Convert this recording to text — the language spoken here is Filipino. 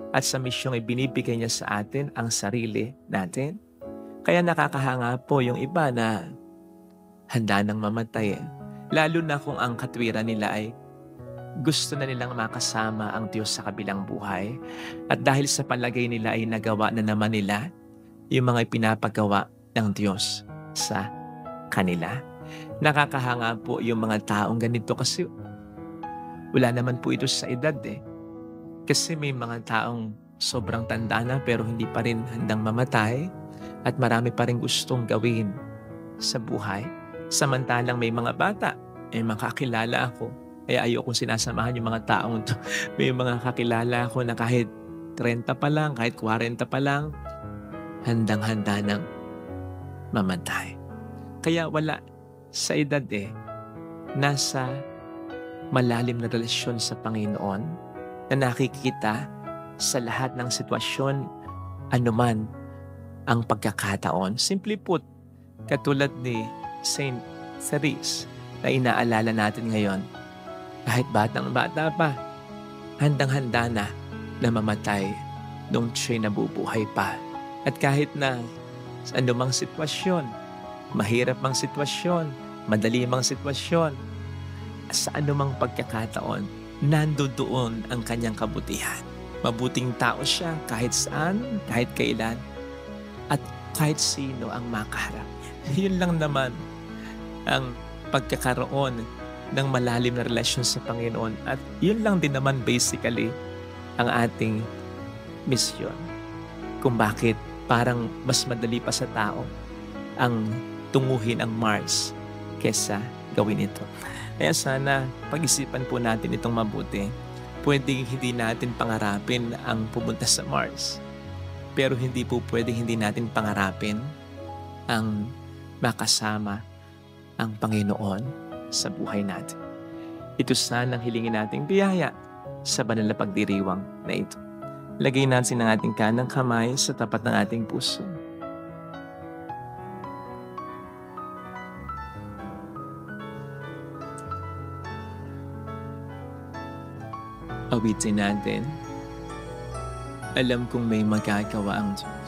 at sa misyong ibinibigay niya sa atin ang sarili natin. Kaya nakakahanga po yung iba na handa nang mamatay eh. Lalo na kung ang katwiran nila ay gusto na nilang makasama ang Diyos sa kabilang buhay. At dahil sa palagay nila ay nagawa na naman nila yung mga ipinapagawa ng Diyos sa kanila. Nakakahanga po yung mga taong ganito kasi wala naman po ito sa edad eh. Kasi may mga taong sobrang tanda na pero hindi pa rin handang mamatay at marami pa rin gustong gawin sa buhay. Samantalang may mga bata, makakilala ako. Kaya ayokong sinasamahan yung mga taong to. May mga kakilala ako na kahit 30 pa lang, kahit 40 pa lang, handang-handa nang mamatay. Kaya wala sa edad eh, nasa malalim na relasyon sa Panginoon na nakikita sa lahat ng sitwasyon, anuman ang pagkakataon. Simply put, katulad ni Saint Therese na inaalala natin ngayon, kahit batang-bata pa, handang-handa na mamatay nung siya'y nabubuhay pa. At kahit na sa anumang sitwasyon, mahirap mang sitwasyon, madali mang sitwasyon, sa anumang pagkakataon, nandoon ang kanyang kabutihan. Mabuting tao siya kahit saan, kahit kailan, at kahit sino ang makaharap niya. Yun lang naman ang pagkakaroon ng malalim na relasyon sa Panginoon. At yun lang din naman basically ang ating misyon. Kung bakit parang mas madali pa sa tao ang tunguhin ang Mars kesa gawin ito. Kaya sana pag-isipan po natin itong mabuti. Pwedeng hindi natin pangarapin ang pumunta sa Mars. Pero hindi po pwedeng hindi natin pangarapin ang makasama ang Panginoon sa buhay natin. Ito sana ang hilingin nating biyaya sa banal na pagdiriwang na ito. Lagay natin ang ating kanang kamay sa tapat ng ating puso. Awitin natin. Alam kong may magagawa ang Diyos.